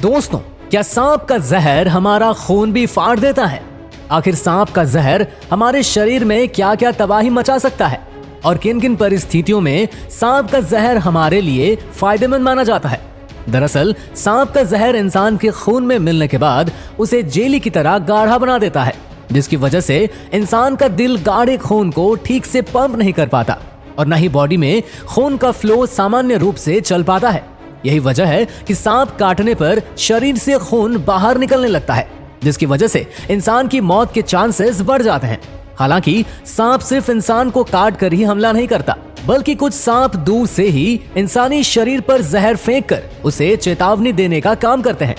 दोस्तों, क्या सांप का जहर हमारा खून भी फाड़ देता है? आखिर सांप का जहर हमारे शरीर में क्या क्या तबाही मचा सकता है और किन किन परिस्थितियों में सांप का जहर हमारे लिए फायदेमंद माना जाता है? दरअसल सांप का जहर इंसान के खून में मिलने के बाद उसे जेली की तरह गाढ़ा बना देता है, जिसकी वजह से इंसान का दिल गाढ़े खून को ठीक से पंप नहीं कर पाता और न ही बॉडी में खून का फ्लो सामान्य रूप से चल पाता है। यही वजह है कि सांप काटने पर शरीर से खून बाहर निकलने लगता है, जिसकी वजह से इंसान की मौत के चांसेस बढ़ जाते हैं। हालांकि सांप सिर्फ इंसान को काट कर ही हमला नहीं करता, बल्कि कुछ सांप दूर से ही इंसानी शरीर पर जहर फेंक कर उसे चेतावनी देने का काम करते हैं।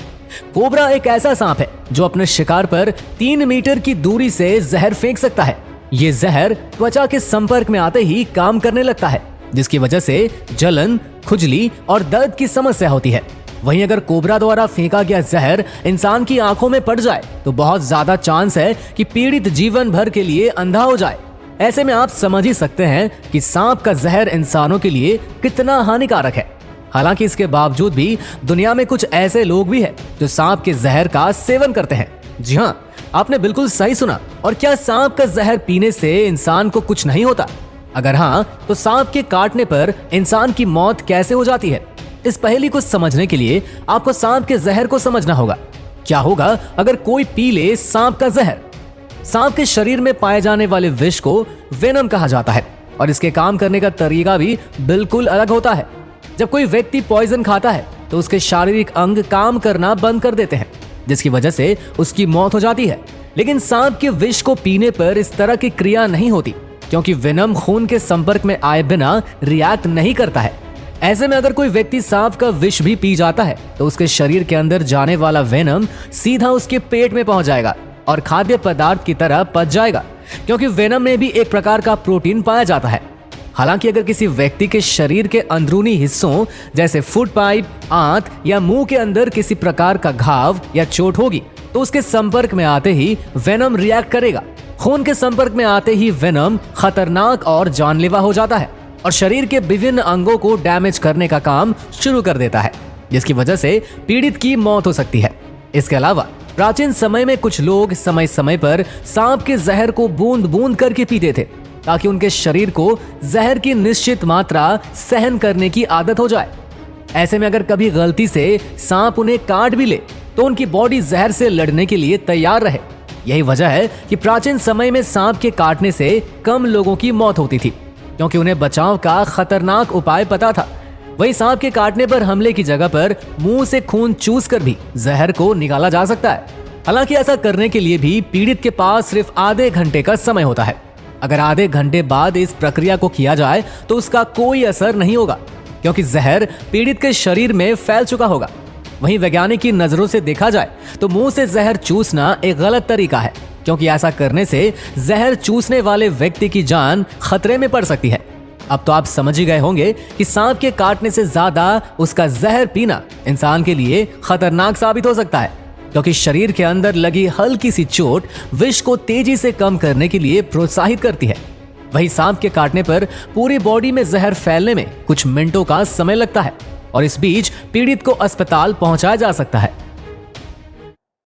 कोबरा एक ऐसा सांप है जो अपने शिकार पर 3 मीटर की दूरी से जहर फेंक सकता है। ये जहर त्वचा के संपर्क में आते ही काम करने लगता है, जिसकी वजह से जलन, खुजली और दर्द की समस्या होती है। वहीं अगर कोबरा द्वारा फेंका गया जहर इंसान की आंखों में पड़ जाए तो बहुत ज्यादा चांस है कि पीड़ित जीवन भर के लिए अंधा हो जाए। ऐसे में आप समझ ही सकते हैं कि सांप का जहर इंसानों के लिए कितना हानिकारक है। हालांकि इसके बावजूद भी दुनिया में कुछ ऐसे लोग भी हैं जो सांप के जहर का सेवन करते हैं। जी हाँ, आपने बिल्कुल सही सुना। और क्या सांप का जहर पीने से इंसान को कुछ नहीं होता? अगर हाँ, तो सांप के काटने पर इंसान की मौत कैसे हो जाती है? इस पहेली को समझने के लिए आपको सांप के जहर को समझना होगा। क्या होगा अगर कोई पी ले सांप का जहर? सांप के शरीर में पाए जाने वाले विष को वेनम कहा जाता है और इसके काम करने का तरीका भी बिल्कुल अलग होता है। जब कोई व्यक्ति पॉइजन खाता है तो उसके शारीरिक अंग काम करना बंद कर देते हैं, जिसकी वजह से उसकी मौत हो जाती है। लेकिन सांप के विष को पीने पर इस तरह की क्रिया नहीं होती, क्योंकि वेनम खून के संपर्क में आए बिना रिएक्ट नहीं करता है। ऐसे में अगर कोई व्यक्ति सांप का विष भी पी जाता है तो उसके शरीर के अंदर जाने वाला वेनम सीधा उसके पेट में पहुंच जाएगा और खाद्य पदार्थ की तरह पच जाएगा, क्योंकि वेनम में भी एक प्रकार का प्रोटीन पाया जाता है। हालांकि अगर किसी व्यक्ति के शरीर के अंदरूनी हिस्सों जैसे फूड पाइप, आंत या मुंह के अंदर किसी प्रकार का घाव या चोट होगी तो उसके संपर्क में आते ही वेनम रिएक्ट करेगा। खून के संपर्क में आते ही वेनम खतरनाक और जानलेवा हो जाता है और शरीर के विभिन्न अंगों को डैमेज करने का काम शुरू कर देता है, जिसकी वजह से पीड़ित की मौत हो सकती है। इसके अलावा प्राचीन समय में कुछ लोग समय समय पर सांप के जहर को बूंद बूंद करके पीते थे, ताकि उनके शरीर को जहर की निश्चित मात्रा सहन करने की आदत हो जाए। ऐसे में अगर कभी गलती से सांप उन्हें काट भी ले तो उनकी बॉडी जहर से लड़ने के लिए तैयार रहे। यही वजह है कि प्राचीन समय में सांप के काटने से कम लोगों की मौत होती थी, क्योंकि उन्हें बचाव का खतरनाक उपाय पता था। वही सांप के काटने पर हमले की जगह पर मुंह से खून चूस कर भी जहर को निकाला जा सकता है। हालांकि ऐसा करने के लिए भी पीड़ित के पास सिर्फ आधे घंटे का समय होता है। अगर आधे घंटे बाद इस प्रक्रिया को किया जाए तो उसका कोई असर नहीं होगा, क्योंकि जहर पीड़ित के शरीर में फैल चुका होगा। वहीं वैज्ञानिक की नजरों से देखा जाए तो मुंह से जहर चूसना एक गलत तरीका है, क्योंकि ऐसा करने से जहर चूसने वाले व्यक्ति की जान खतरे में पड़ सकती है। अब तो आप समझ ही गए होंगे कि सांप के काटने से ज्यादा उसका जहर पीना इंसान के लिए खतरनाक साबित हो सकता है, क्योंकि शरीर के अंदर लगी हल्की सी चोट विष को तेजी से कम करने के लिए प्रोत्साहित करती है। वहीं सांप के काटने पर पूरी बॉडी में जहर फैलने में कुछ मिनटों का समय लगता है और इस बीच पीड़ित को अस्पताल पहुंचाया जा सकता है।